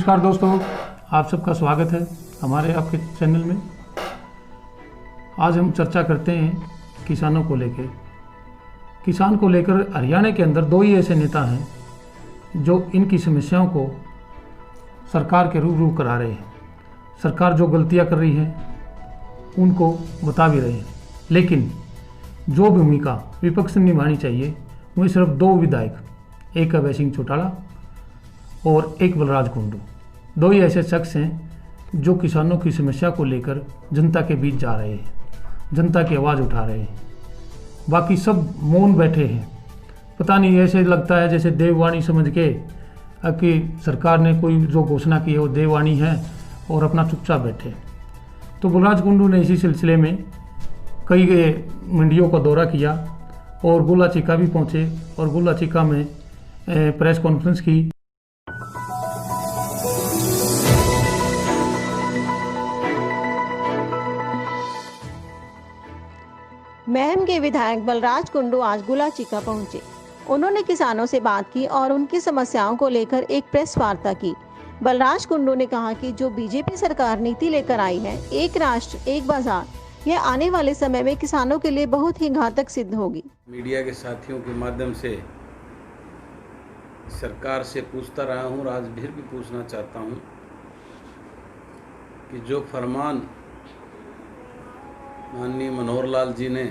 नमस्कार दोस्तों, आप सबका स्वागत है हमारे आपके चैनल में। आज हम चर्चा करते हैं किसानों को लेकर। किसान को लेकर हरियाणा के अंदर दो ही ऐसे नेता हैं जो इनकी समस्याओं को सरकार के रूबरू करा रहे हैं। सरकार जो गलतियां कर रही है उनको बता भी रहे हैं, लेकिन जो भूमिका विपक्ष ने निभानी चाहिए वह सिर्फ दो विधायक, एक अभय सिंह चौटाला और एक बलराज कुंडू, दो ही ऐसे शख्स हैं जो किसानों की समस्या को लेकर जनता के बीच जा रहे हैं, जनता की आवाज़ उठा रहे हैं। बाकी सब मौन बैठे हैं। पता नहीं, ऐसे लगता है जैसे देववाणी समझ के कि सरकार ने कोई जो घोषणा की है वो देववाणी है और अपना चुपचाप बैठे। तो बलराज कुंडू ने इसी सिलसिले में कई मंडियों का दौरा किया और गोला चीका भी पहुँचे और गोला चीका में प्रेस कॉन्फ्रेंस की। महम के विधायक बलराज कुंडू आज गोला चीका पहुंचे। उन्होंने किसानों से बात की और उनकी समस्याओं को लेकर एक प्रेस वार्ता की। बलराज कुंडू ने कहा कि जो बीजेपी सरकार नीति लेकर आई है, एक राष्ट्र एक बाजार, यह आने वाले समय में किसानों के लिए बहुत ही घातक सिद्ध होगी। मीडिया के साथियों के माध्यम से सरकार से पूछता रहा हूँ और आज फिर भी पूछना चाहता हूँ कि जो फरमान माननीय मनोहर लाल जी ने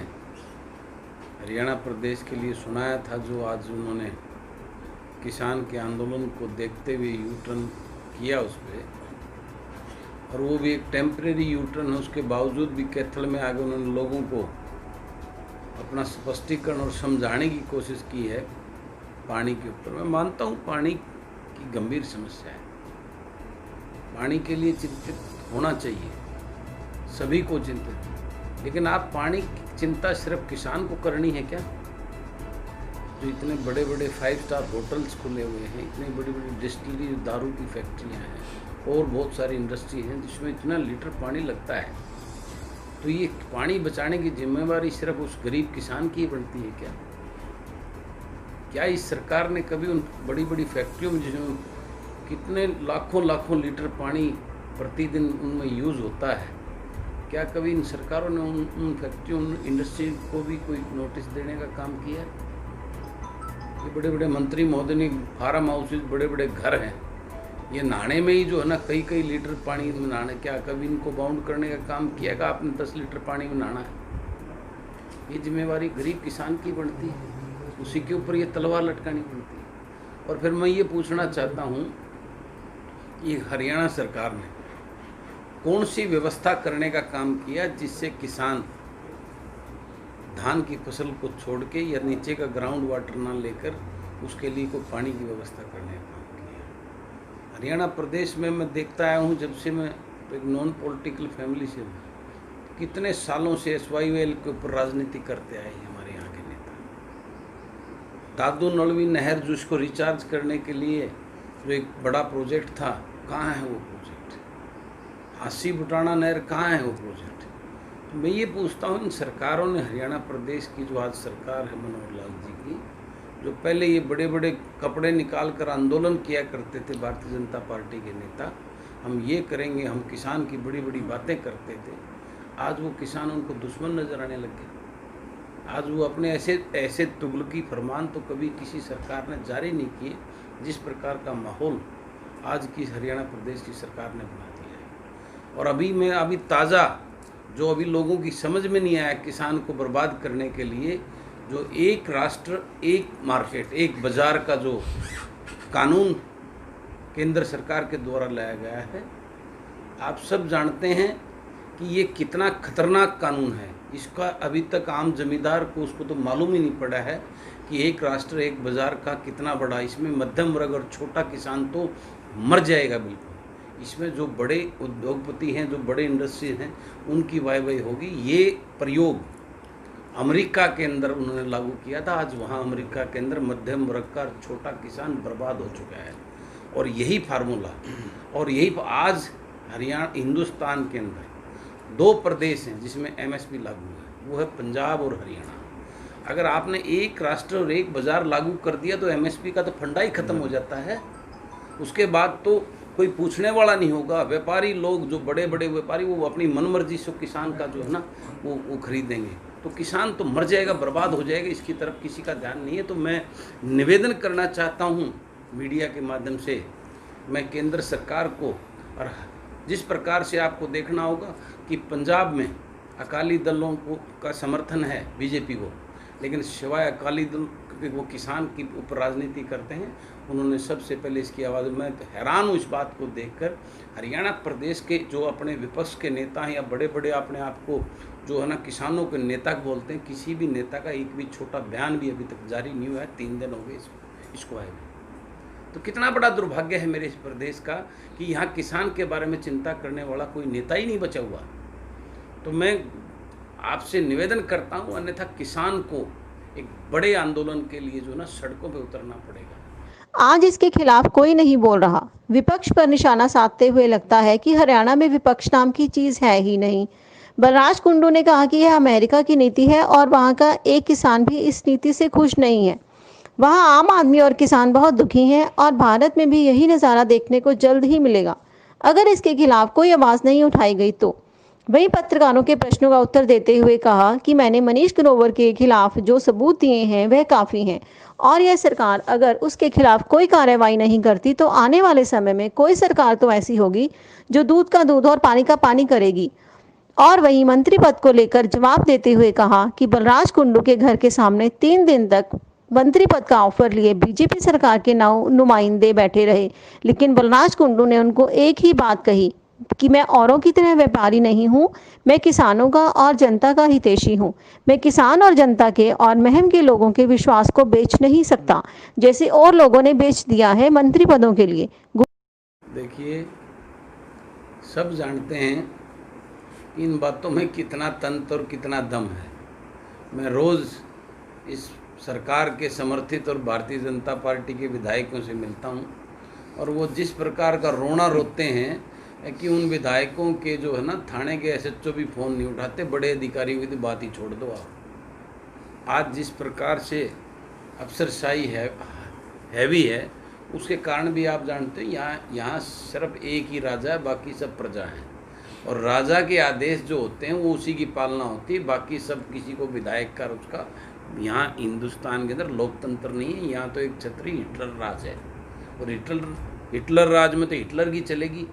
हरियाणा प्रदेश के लिए सुनाया था, जो आज उन्होंने किसान के आंदोलन को देखते हुए यू टर्न किया उस पर, और वो भी एक टेम्परेरी यू टर्न है, उसके बावजूद भी कैथल में आगे उन्होंने लोगों को अपना स्पष्टीकरण और समझाने की कोशिश की है पानी के ऊपर। मैं मानता हूँ पानी की गंभीर समस्या है, पानी के लिए चिंतित होना चाहिए, सभी को चिंतित, लेकिन आप पानी की चिंता सिर्फ किसान को करनी है क्या? जो इतने बड़े बड़े 5 स्टार होटल्स खुले हुए हैं, इतनी बड़ी बड़ी डिस्टिलरी, दारू की फैक्ट्रियां हैं और बहुत सारी इंडस्ट्री हैं जिसमें इतना लीटर पानी लगता है, तो ये पानी बचाने की जिम्मेवारी सिर्फ उस गरीब किसान की बनती है क्या? क्या इस सरकार ने कभी उन बड़ी बड़ी फैक्ट्रियों में जिसमें कितने लाखों लाखों लीटर पानी प्रतिदिन उनमें यूज़ होता है, क्या कभी इन सरकारों ने उन फैक्ट्रियों, उन इंडस्ट्री को भी कोई नोटिस देने का काम किया? ये बड़े बड़े मंत्री महोदय ने फार्म हाउसेज, बड़े बड़े घर हैं, ये नहाने में ही जो है ना कई कई लीटर पानी में नहाने, क्या कभी इनको बाउंड करने का काम किया? कि आपने 10 लीटर पानी में नहाना है? ये जिम्मेवारी गरीब किसान की बनती है, उसी के ऊपर ये तलवार लटकानी पड़ती है। और फिर मैं ये पूछना चाहता हूँ, ये हरियाणा सरकार ने कौन सी व्यवस्था करने का काम किया जिससे किसान धान की फसल को छोड़ के या नीचे का ग्राउंड वाटर ना लेकर उसके लिए कोई पानी की व्यवस्था करने का काम किया? हरियाणा प्रदेश में मैं देखता आया हूँ, जब से मैं एक नॉन पॉलिटिकल फैमिली से हूँ, कितने सालों से SYL के ऊपर राजनीति करते आए हैं हमारे यहाँ के नेता। दादू नलवी नहर जो इसको रिचार्ज करने के लिए जो एक बड़ा प्रोजेक्ट था, कहाँ है वो प्रोजेक्ट? हासी बुटाना नहर कहाँ है वो प्रोजेक्ट? तो मैं ये पूछता हूँ, इन सरकारों ने, हरियाणा प्रदेश की जो आज सरकार है मनोहर लाल जी की, जो पहले ये बड़े बड़े कपड़े निकाल कर आंदोलन किया करते थे भारतीय जनता पार्टी के नेता, हम ये करेंगे, हम किसान की बड़ी बड़ी बातें करते थे, आज वो किसान उनको दुश्मन नजर आने लग गए। आज वो अपने ऐसे तुगलकी फरमान तो कभी किसी सरकार ने जारी नहीं किए जिस प्रकार का माहौल आज की हरियाणा प्रदेश की सरकार ने बना दिया है। और अभी ताज़ा जो अभी लोगों की समझ में नहीं आया, किसान को बर्बाद करने के लिए जो एक राष्ट्र एक मार्केट एक बाज़ार का जो कानून केंद्र सरकार के द्वारा लाया गया है, आप सब जानते हैं कि ये कितना खतरनाक कानून है। इसका अभी तक आम जमींदार को उसको तो मालूम ही नहीं पड़ा है कि एक राष्ट्र एक बाज़ार का कितना बड़ा, इसमें मध्यम वर्ग और छोटा किसान तो मर जाएगा बिल्कुल। इसमें जो बड़े उद्योगपति हैं, जो बड़े इंडस्ट्री हैं, उनकी वाई होगी। ये प्रयोग अमेरिका के अंदर उन्होंने लागू किया था, आज वहाँ अमेरिका के अंदर मध्यम वर्ग का छोटा किसान बर्बाद हो चुका है। और यही फार्मूला, और यही आज हरियाणा, हिंदुस्तान के अंदर 2 प्रदेश हैं जिसमें MSP लागू है, वो है पंजाब और हरियाणा। अगर आपने एक राष्ट्र और एक बाज़ार लागू कर दिया तो MSP का तो फंडा ही खत्म हो जाता है। उसके बाद तो कोई पूछने वाला नहीं होगा। व्यापारी लोग, जो बड़े बड़े व्यापारी, वो अपनी मनमर्जी से किसान का जो है ना वो खरीदेंगे। तो किसान तो मर जाएगा, बर्बाद हो जाएगा, इसकी तरफ किसी का ध्यान नहीं है। तो मैं निवेदन करना चाहता हूँ मीडिया के माध्यम से, मैं केंद्र सरकार को, और जिस प्रकार से आपको देखना होगा कि पंजाब में अकाली दलों को का समर्थन है बीजेपी को, लेकिन सिवाय अकाली दल के वो किसान की ऊपर राजनीति करते हैं। उन्होंने सबसे पहले इसकी आवाज़, मैं हैरान हूँ इस बात को देखकर। हरियाणा प्रदेश के जो अपने विपक्ष के नेता हैं या बड़े बड़े अपने आप को जो है ना किसानों के नेता बोलते हैं, किसी भी नेता का एक भी छोटा बयान भी अभी तक जारी नहीं हुआ है। 3 दिन हो गए इसको आए हुए। तो कितना बड़ा दुर्भाग्य है मेरे इस प्रदेश का कि यहाँ किसान के बारे में चिंता करने वाला कोई नेता ही नहीं बचा हुआ। तो मैं आपसे निवेदन करता हूँ, अन्यथा किसान को एक बड़े आंदोलन के लिए जो ना सड़कों पे उतरना पड़ेगा। आज इसके खिलाफ कोई नहीं बोल रहा। विपक्ष पर निशाना साधते हुए लगता है कि हरियाणा में विपक्ष नाम की चीज है ही नहीं। बलराज कुंडू ने कहा कि यह अमेरिका की नीति है और वहां का एक किसान भी इस नीति से खुश नहीं है। वहां आम आदमी और किसान बहुत दुखी हैं और भारत में भी यही नज़ारा देखने को जल्द ही मिलेगा अगर इसके खिलाफ कोई आवाज़ नहीं उठाई गई तो। वहीं पत्रकारों के प्रश्नों का उत्तर देते हुए कहा कि मैंने मनीष ग्रोवर के खिलाफ जो सबूत दिए हैं वह काफ़ी हैं और यह सरकार अगर उसके खिलाफ कोई कार्रवाई नहीं करती तो आने वाले समय में कोई सरकार तो ऐसी होगी जो दूध का दूध और पानी का पानी करेगी। और वहीं मंत्री पद को लेकर जवाब देते हुए कहा कि बलराज कुंडू के घर के सामने 3 दिन तक मंत्री पद का ऑफर लिए बीजेपी सरकार के नुमाइंदे बैठे रहे, लेकिन बलराज कुंडू ने उनको एक ही बात कही कि मैं औरों की तरह व्यापारी नहीं हूं, मैं किसानों का और जनता का हितैषी हूं। मैं किसान और जनता के और महम के लोगों के विश्वास को बेच नहीं सकता जैसे और लोगों ने बेच दिया है मंत्री पदों के लिए। देखिए, सब जानते हैं इन बातों में कितना तंत्र और कितना दम है। मैं रोज़ इस सरकार के समर्थित और भारतीय जनता पार्टी के विधायकों से मिलता हूं और वो जिस प्रकार का रोना रोते हैं कि उन विधायकों के जो है ना थाने के एसएचओ भी फ़ोन नहीं उठाते, बड़े अधिकारियों की तो बात ही छोड़ दो आप। आज जिस प्रकार से अफसरशाही हैवी है, उसके कारण भी आप जानते हैं यहाँ सिर्फ एक ही राजा है, बाकी सब प्रजा हैं। और राजा के आदेश जो होते हैं वो उसी की पालना होती है, बाकी सब किसी को विधायक कर उसका। यहाँ हिंदुस्तान के अंदर लोकतंत्र नहीं है, यहाँ तो एक छत्री हिटलर राज है। और हिटलर राज में तो हिटलर की चलेगी,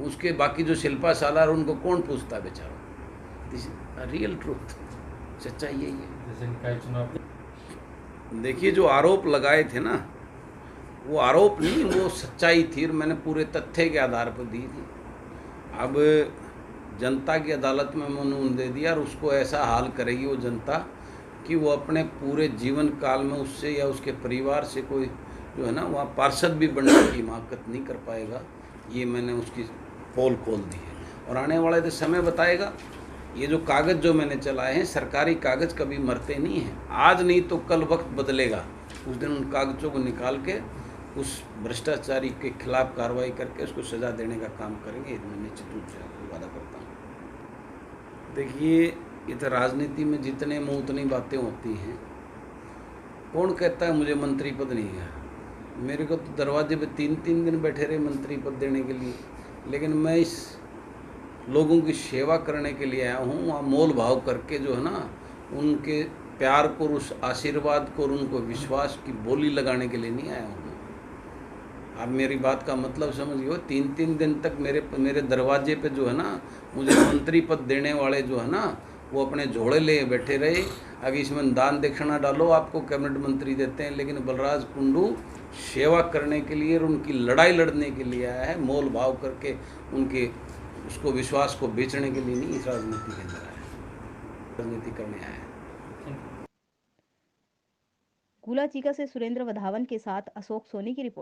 उसके बाकी जो शिल्पा सालार उनको कौन पूछता बेचारा। रियल ट्रूथ, सच्चाई यही है। देखिए, जो आरोप लगाए थे ना, वो आरोप नहीं, वो सच्चाई थी और मैंने पूरे तथ्य के आधार पर दी थी। अब जनता की अदालत में मैंने दे दिया और उसको ऐसा हाल करेगी वो जनता कि वो अपने पूरे जीवन काल में उससे या उसके परिवार से कोई जो है ना वहाँ पार्षद भी बनने की हिमाकत नहीं कर पाएगा। ये मैंने उसकी पोल खोल दी है और आने वाला तो समय बताएगा। ये जो कागज़ जो मैंने चलाए हैं, सरकारी कागज़ कभी मरते नहीं हैं। आज नहीं तो कल वक्त बदलेगा, उस दिन उन कागज़ों को निकाल के उस भ्रष्टाचारी के खिलाफ कार्रवाई करके उसको सज़ा देने का काम करेंगे। ये मैं निश्चित रूप से आपको वादा करता हूँ। देखिए, ये तो राजनीति में जितने मुँह उतनी बातें होती हैं। कौन कहता है मुझे मंत्री पद नहीं है? मेरे को तो दरवाजे पे 3-3 दिन बैठे रहे मंत्री पद देने के लिए, लेकिन मैं इस लोगों की सेवा करने के लिए आया हूँ। वहाँ मोल भाव करके जो है ना उनके प्यार को, उस आशीर्वाद को और उनको विश्वास की बोली लगाने के लिए नहीं आया हूँ। आप मेरी बात का मतलब समझिए। 3-3 दिन तक मेरे दरवाजे पे जो है ना मुझे मंत्री पद देने वाले जो है ना वो अपने झोड़े ले बैठे रहे। अभी इसमें दान दक्षिणा डालो, आपको कैबिनेट मंत्री देते हैं, लेकिन बलराज कुंडू सेवा करने के लिए और उनकी लड़ाई लड़ने के लिए आया है। मोल भाव करके उनके उसको विश्वास को बेचने के लिए नहीं, इस राजनीति के अंदर आया है, राजनीति करने आया है। गुलाचीका से सुरेंद्र वधावन के साथ अशोक सोनी की रिपोर्ट।